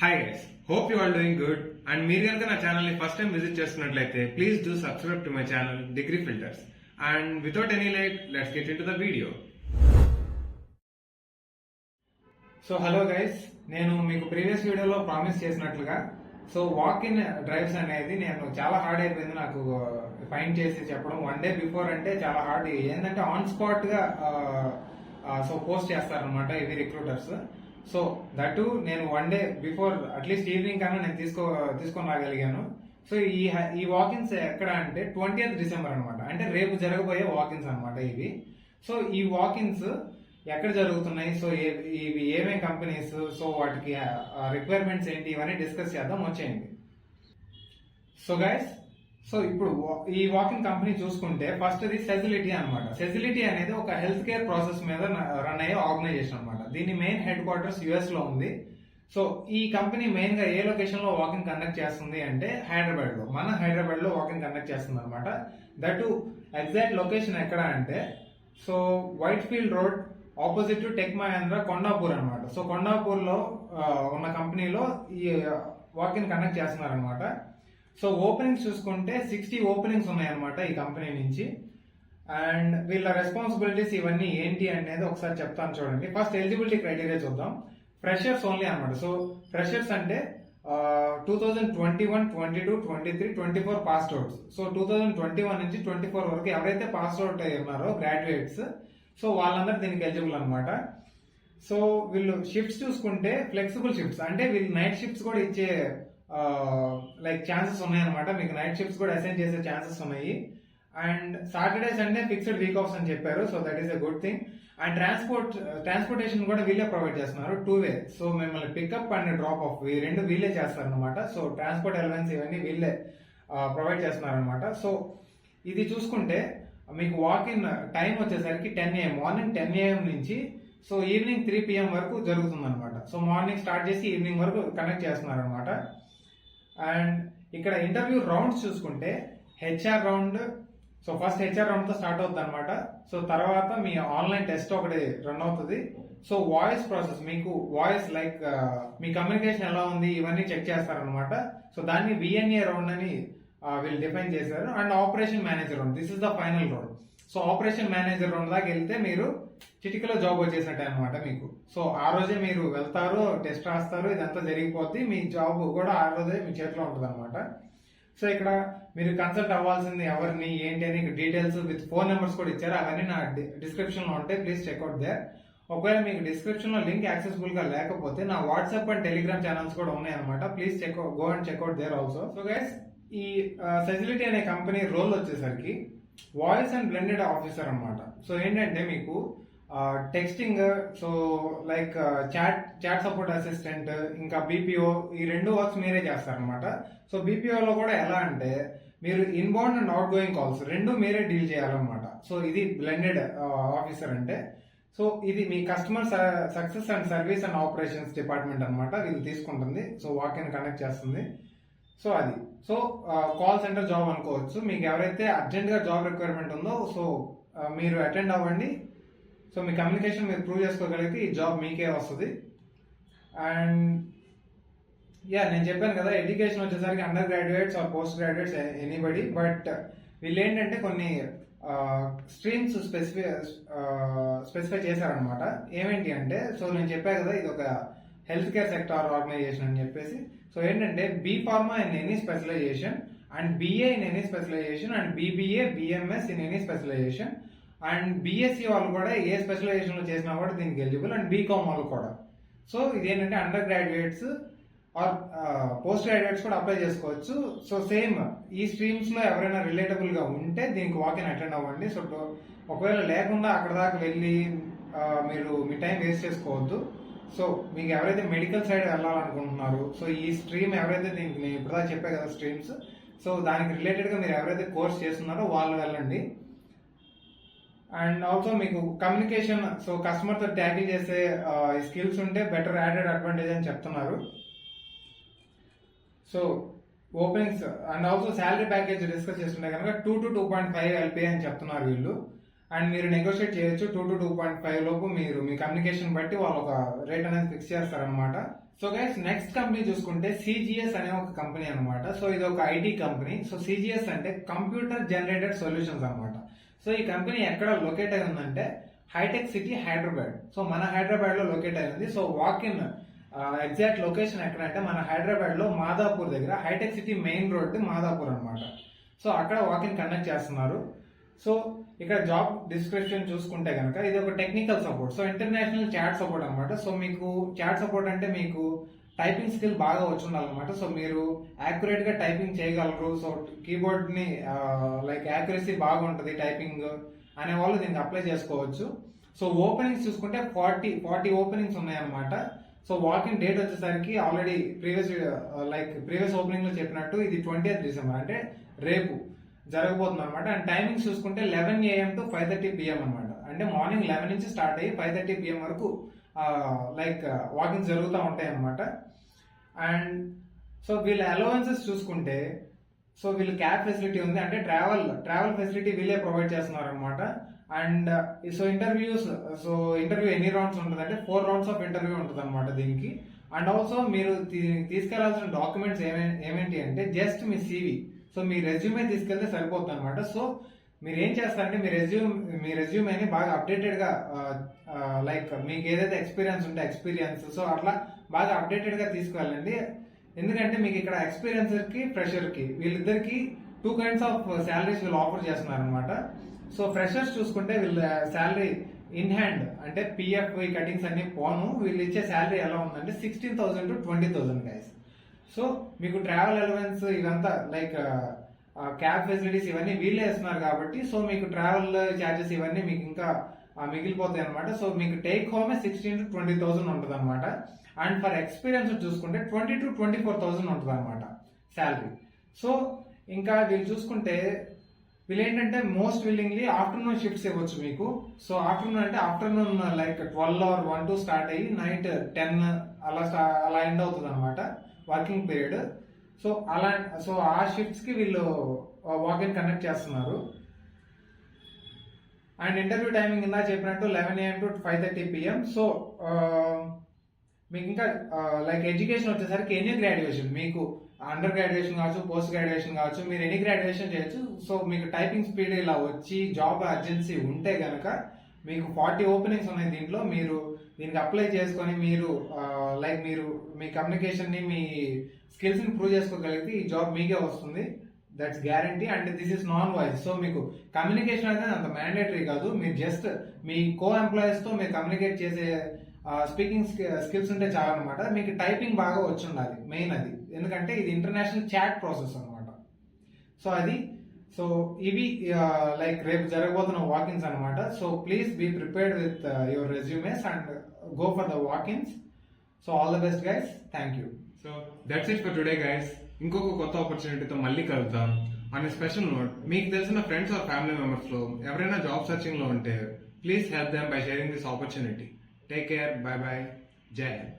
Hi guys, hope you all doing good. And మీరు కనుక నా ఛానల్ ని ఫస్ట్ టైం విజిట్ చేస్తున్నట్లయితే please do subscribe to my channel degree filters. And without any late let's get into the video. So hello guys, నేను మీకు previous వీడియోలో promise చేసినట్లుగా walk in drives అనేది నేను చాలా హార్డ్ అయిపోయింది నాకు ఫైండ్ చేసి చెప్పడం. వన్ డే బిఫోర్ అంటే చాలా హార్డ్, ఏంటంటే ఆన్ స్పాట్ గా పోస్ట్ చేస్తారనమాట ఇవి రిక్రూటర్స్. సో దట్ నేను one day before at least evening కన్నా నేను తీసుకొని రాగలిగాను. సో ఈ వాకిన్స్ ఎక్కడ అంటే 20th డిసెంబర్ అనమాట, అంటే రేపు జరగబోయే వాకిన్స్ అనమాట ఇవి. సో ఈ వాకిన్స్ ఎక్కడ జరుగుతున్నాయి, సో ఇవి ఏమేం కంపెనీస్, సో వాటికి రిక్వైర్మెంట్స్ ఏంటి, ఇవన్నీ డిస్కస్ చేద్దాం వచ్చేయండి. సో గైస్, సో ఇప్పుడు ఈ వాకింగ్ కంపెనీ చూసుకుంటే ఫస్ట్ ఇది సెజిలిటీ అనమాట. సెజిలిటీ అనేది ఒక హెల్త్ కేర్ ప్రాసెస్ మీద రన్ అయ్యే ఆర్గనైజేషన్ అనమాట. దీని మెయిన్ హెడ్ క్వార్టర్స్ యుఎస్ లో ఉంది. సో ఈ కంపెనీ మెయిన్ గా ఏ లొకేషన్ లో వాకింగ్ కండక్ట్ చేస్తుంది అంటే హైదరాబాద్ లో, మన హైదరాబాద్ లో వాకింగ్ కండక్ట్ చేస్తుంది అనమాట. దట్ ఎగ్జాక్ట్ లొకేషన్ ఎక్కడ అంటే so Whitefield road opposite to tech Mahindra Kondapur అనమాట. సో కొండాపూర్ లో ఉన్న కంపెనీలో ఈ వాకింగ్ కండక్ట్ చేస్తున్నారు అనమాట. సో ఓపెనింగ్స్ చూసుకుంటే 60 ఓపెనింగ్స్ ఉన్నాయన్నమాట ఈ కంపెనీ నుంచి. అండ్ వీళ్ళ రెస్పాన్సిబిలిటీస్ ఇవన్నీ ఏంటి అనేది ఒకసారి చెప్తాను చూడండి. ఫస్ట్ ఎలిజిబిలిటీ క్రైటీరియా చూద్దాం. ఫ్రెషర్స్ ఓన్లీ అనమాట. సో ఫ్రెషర్స్ అంటే 2021, 22, 23, 24 పాస్డ్ అవుట్స్. సో 2021 నుంచి 24 వరకు ఎవరైతే పాస్ అవుట్ అయ్యి ఉన్నారో గ్రాడ్యుయేట్స్, సో వాళ్ళందరూ దీనికి ఎలిజిబుల్ అనమాట. సో వీళ్ళు షిఫ్ట్స్ చూసుకుంటే ఫ్లెక్సిబుల్ షిఫ్ట్స్, అంటే వీళ్ళు నైట్ షిఫ్ట్స్ కూడా ఇచ్చే లైక్ ఛాన్సెస్ ఉన్నాయన్నమాట. మీకు నైట్ షిఫ్ట్స్ కూడా అసైన్ చేసే ఛాన్సెస్ ఉన్నాయి. And Saturday Sunday fixed week offs అని చెప్పారు. So that is a good thing. And transportation కూడా వీళ్ళే ప్రొవైడ్ చేస్తున్నారు, 2 వే. సో మిమ్మల్ని పికప్ అండ్ డ్రాప్ ఆఫ్ ఈ రెండు వీళ్ళే చేస్తారు అనమాట. సో ట్రాన్స్పోర్ట్ అలవెన్స్ ఇవన్నీ వీళ్ళే ప్రొవైడ్ చేస్తున్నారు అనమాట. సో ఇది చూసుకుంటే మీకు వాక్ ఇన్ టైం వచ్చేసరికి 10 AM, మార్నింగ్ 10 AM నుంచి సో ఈవినింగ్ 3 PM వరకు జరుగుతుంది అనమాట. సో మార్నింగ్ స్టార్ట్ చేసి ఈవినింగ్ వరకు కనెక్ట్ చేస్తున్నారు అనమాట. అండ్ ఇక్కడ ఇంటర్వ్యూ రౌండ్స్ చూసుకుంటే HR round, so first HR round తో స్టార్ట్ అవుతుంది అనమాట. సో తర్వాత మీ ఆన్లైన్ టెస్ట్ ఒకటి రన్ అవుతుంది. సో వాయిస్ ప్రాసెస్, మీకు వాయిస్ లైక్ మీ కమ్యూనికేషన్ ఎలా ఉంది ఇవన్నీ చెక్ చేస్తారనమాట. సో దాన్ని విఎన్ఏ రౌండ్ అని వీళ్ళు డిఫైన్ చేశారు. And operation manager round, this is the final round. So operation manager round దాకా వెళ్తే మీరు చిటికలో జాబ్ వచ్చేసినట్టే అనమాట మీకు. సో ఆ రోజే మీరు వెళ్తారు, టెస్ట్ రాస్తారు, ఇదంతా జరిగిపోద్ది, మీ జాబ్ కూడా ఆ రోజే మీ చేతిలో ఉంటుంది అనమాట. సో ఇక్కడ మీరు కన్సల్ట్ అవ్వాల్సింది ఎవరిని ఏంటి అని డీటెయిల్స్ విత్ ఫోన్ నెంబర్స్ కూడా ఇచ్చారు. అవన్నీ నా డిస్క్రిప్షన్ లో ఉంటాయి, ప్లీజ్ చెక్అవుట్ దేర్. ఒకవేళ మీకు డిస్క్రిప్షన్ లో లింక్ యాక్సెసిబుల్ గా లేకపోతే నా వాట్సాప్ అండ్ టెలిగ్రామ్ ఛానల్స్ కూడా ఉన్నాయి అనమాట. Please go and check out there also. So guys, ఈ సెజిలిటీ అనే కంపెనీ రోల్ వచ్చేసరికి వాయిస్ అండ్ బ్లెండెడ్ ఆఫీసర్ అనమాట. సో ఏంటంటే మీకు texting, so like chat support assistant, ఇంకా బీపీఓ, ఈ రెండు వర్క్స్ మీరే చేస్తారనమాట. సో బీపీఓలో కూడా ఎలా అంటే మీరు inbound and out going calls రెండు మీరే డీల్ చేయాలన్నమాట. సో ఇది బ్లెండెడ్ ఆఫీసర్ అంటే. సో ఇది మీ customer success and service and operations department అనమాట, వీళ్ళు తీసుకుంటుంది. సో వాక్ ఇన్ కనెక్ట్ చేస్తుంది. సో అది కాల్ సెంటర్ జాబ్ అనుకోవచ్చు. మీకు ఎవరైతే అర్జెంట్ గా జాబ్ రిక్వైర్మెంట్ ఉందో సో మీరు అటెండ్ అవ్వండి. సో మీ కమ్యూనికేషన్ మీరు ప్రూవ్ చేసుకోగలిగితే ఈ జాబ్ మీకే వస్తుంది. అండ్ నేను చెప్పాను కదా, ఎడ్యుకేషన్ వచ్చేసరికి under graduates or post graduates anybody. But వీళ్ళు ఏంటంటే కొన్ని స్ట్రీమ్స్ స్పెసిఫై చేశారనమాట. ఏమేంటి అంటే, సో నేను చెప్పాను కదా ఇది ఒక హెల్త్ కేర్ సెక్టార్ ఆర్గనైజేషన్ అని చెప్పేసి. సో ఏంటంటే B pharma in any specialisation, and BA in any specialisation, and BBA BMS in any specialisation, and BSc వాళ్ళు కూడా ఏ స్పెషలైజేషన్ లో చేసినా కూడా దీనికి ఎలిజిబుల్, అండ్ బీకామ్ వాళ్ళు కూడా. సో ఇదేంటంటే under graduates or post graduates కూడా అప్లై చేసుకోవచ్చు. సో సేమ్ ఈ స్ట్రీమ్స్ లో ఎవరైనా రిలేటబుల్ గా ఉంటే దీనికి వాకిన్ అటెండ్ అవ్వండి. సో ఒకవేళ లేకుండా అక్కడ దాకా వెళ్ళి మీరు మీ టైం వేస్ట్ చేసుకోవద్దు. సో మీకు ఎవరైతే మెడికల్ సైడ్ వెళ్ళాలనుకుంటున్నారు, సో ఈ స్ట్రీమ్ ఎవరైతే దీనికి నేను ఇప్పుడు చెప్పే కదా స్ట్రీమ్స్, సో దానికి రిలేటెడ్ గా మీరు ఎవరైతే కోర్స్ చేస్తున్నారో వాళ్ళు వెళ్ళండి. అండ్ ఆల్సో మీకు కమ్యూనికేషన్, సో కస్టమర్ తో ట్యాకిల్ చేసే స్కిల్స్ ఉంటే బెటర్ యాడెడ్ అడ్వాంటేజ్ అని చెప్తున్నారు. So openings and also salary package discuss చేస్తుంటే కనుక 2 to 2.5 LPA అని చెప్తున్నారు వీళ్ళు. అండ్ మీరు నెగోషియేట్ చేయొచ్చు 2 to 2.5 లోపు. మీరు మీ కమ్యూనికేషన్ బట్టి వాళ్ళు ఒక రేట్ అనేది ఫిక్స్ చేస్తారనమాట. సో గైస్ నెక్స్ట్ కంపెనీ చూసుకుంటే సిజిఎస్ అనే ఒక కంపెనీ అన్నమాట. సో ఇది ఒక ఐటీ కంపెనీ. సో సిజిఎస్ అంటే కంప్యూటర్ జనరేటెడ్ సొల్యూషన్స్ అన్నమాట. సో ఈ కంపెనీ ఎక్కడ లొకేట్ అయి ఉందంటే హైటెక్ సిటీ హైదరాబాద్. సో మన హైదరాబాద్ లో లొకేట్ అయి ఉంది. So walk in exact location ఎక్కడంటే మన హైదరాబాద్ లో మాదాపూర్ దగ్గర హైటెక్ సిటీ మెయిన్ రోడ్ మాదాపూర్ అన్నమాట. సో అక్కడ వాక్ ఇన్ కండక్ట్ చేస్తున్నారు. సో ఇక్కడ జాబ్ డిస్క్రిప్షన్ చూసుకుంటే కనుక ఇది ఒక technical support. So international chat support అనమాట. సో మీకు చాట్ సపోర్ట్ అంటే మీకు టైపింగ్ స్కిల్ బాగా వచ్చి ఉండాలన్నమాట. సో మీరు యాక్యురేట్ గా టైపింగ్ చేయగలరు. సో కీబోర్డ్ ని లైక్ యాక్యురసీ బాగుంటది టైపింగ్ అనే వాళ్ళు దీనికి అప్లై చేసుకోవచ్చు. సో ఓపెనింగ్స్ చూసుకుంటే 40 ఓపెనింగ్స్ ఉన్నాయన్నమాట. సో వాకింగ్ డేట్ వచ్చేసరికి ఆల్రెడీ ప్రీవియస్ ఓపెనింగ్ లో చెప్పినట్టు ఇది 20th డిసెంబర్ అంటే రేపు జరగబోతుంది అనమాట. అండ్ టైమింగ్స్ చూసుకుంటే 11 AM to 5:30 PM అనమాట. అంటే మార్నింగ్ 11 నుంచి స్టార్ట్ అయ్యి 5:30 PM వరకు వాకింగ్ జరుగుతూ ఉంటాయి అనమాట. అండ్ సో వీళ్ళ అలవెన్సెస్ చూసుకుంటే సో వీళ్ళు క్యాబ్ ఫెసిలిటీ ఉంది. అంటే ట్రావెల్ ఫెసిలిటీ వీళ్ళే ప్రొవైడ్ చేస్తున్నారు అనమాట. అండ్ సో ఇంటర్వ్యూ ఎన్ని రౌండ్స్ ఉంటుంది అంటే 4 rounds ఆఫ్ ఇంటర్వ్యూ ఉంటుంది అనమాట దీనికి. అండ్ ఆల్సో మీరు తీసుకెళ్లాల్సిన డాక్యుమెంట్స్ ఏమేంటి అంటే జస్ట్ మీ CV. సో మీ రెజ్యూమే తీసుకెళ్తే సరిపోతుంది అనమాట. సో మీరు ఏం చేస్తారంటే మీ రెజ్యూమేని బాగా అప్డేటెడ్ గా మీకు ఏదైతే ఎక్స్పీరియన్స్ సో అట్లా బాగా అప్డేటెడ్ గా తీసుకువెళ్ళండి. ఎందుకంటే మీకు ఇక్కడ ఎక్స్పీరియన్సర్ కి ఫ్రెషర్ కి వీళ్ళిద్దరికి 2 kinds ఆఫ్ శాలరీస్ వీళ్ళు ఆఫర్ చేస్తున్నారు అనమాట. సో ఫ్రెషర్స్ చూసుకుంటే వీళ్ళ శాలరీ ఇన్ హ్యాండ్ అంటే PF కటింగ్స్ అన్ని పోను వీళ్ళు ఇచ్చే శాలరీ ఎలా ఉందంటే 16,000 to 20,000 గైస్. సో మీకు ట్రావెల్ అలవెన్స్ ఇదంతా క్యాబ్ ఫెసిలిటీస్ ఇవన్నీ వీళ్ళే ఇస్తున్నారు కాబట్టి సో మీకు ట్రావెల్ ఛార్జెస్ ఇవన్నీ మీకు ఇంకా మిగిలిపోతాయి అనమాట. సో మీకు టేక్ హోమే 16,000 to 20,000 ఉంటుంది అనమాట. అండ్ ఫర్ ఎక్స్పీరియన్స్ చూసుకుంటే 20,000 to 24,000 ఉంటుంది అనమాట శాలరీ. సో ఇంకా వీళ్ళు చూసుకుంటే వీళ్ళు ఏంటంటే మోస్ట్ విల్లింగ్లీ ఆఫ్టర్నూన్ షిఫ్ట్స్ ఇవ్వచ్చు మీకు. సో ఆఫ్టర్నూన్ అంటే ఆఫ్టర్నూన్ 12 or 1 to స్టార్ట్ అయ్యి నైట్ 10 అలా ఎండ్ అవుతుంది అనమాట వర్కింగ్ పీరియడ్. సో ఆ షిఫ్ట్స్ కి వీళ్ళు వాకింగ్ కండక్ట్ చేస్తున్నారు. అండ్ ఇంటర్వ్యూ టైమింగ్ ఇందా చెప్పినట్టు 11 AM to 5:30 PM. సో మీకు ఇంకా ఎడ్యుకేషన్ వచ్చేసరికి ఎనీ గ్రాడ్యుయేషన్ మీకు అండర్ గ్రాడ్యుయేషన్ కావచ్చు పోస్ట్ గ్రాడ్యుయేషన్ కావచ్చు మీరు ఎనీ గ్రాడ్యుయేషన్ చేయొచ్చు. సో మీకు టైపింగ్ స్పీడ్ ఇలా వచ్చి జాబ్ అర్జెన్సీ ఉంటే గనక మీకు 40 ఓపెనింగ్స్ ఉన్నాయి దీంట్లో. మీరు దీనికి అప్లై చేసుకొని మీరు మీ కమ్యూనికేషన్ ని మీ స్కిల్స్ ని ప్రూవ్ చేసుకోగలిగితే ఈ జాబ్ మీకే వస్తుంది. That's guarantee. And this is non voice. So మీకు కమ్యూనికేషన్ అనేది అంత మ్యాండేటరీ కాదు. మీరు జస్ట్ మీ కో ఎంప్లాయీస్ తో మీరు కమ్యూనికేట్ చేసే స్పీకింగ్ స్కిల్స్ ఉంటే చాలు అనమాట. మీకు టైపింగ్ బాగా వచ్చి ఉండాలి మెయిన్ అది. ఎందుకంటే ఇది ఇంటర్నేషనల్ చాట్ ప్రాసెస్ అనమాట. సో ఇవి రేపు జరగబోతున్న వాకిన్స్ అనమాట. So please be prepared with your resumes and go for the walkins. So all the best guys. Thank you. So that's it for today guys. ఇంకొక కొత్త ఆపర్చునిటీతో మళ్ళీ కలుద్దాం. అండ్ స్పెషల్ నోట్, మీకు తెలిసిన ఫ్రెండ్స్ ఆర్ ఫ్యామిలీ మెంబర్స్ లో ఎవరైనా job searching లో ఉంటే please help them by sharing this opportunity. Take care. Bye bye. Jai Hind.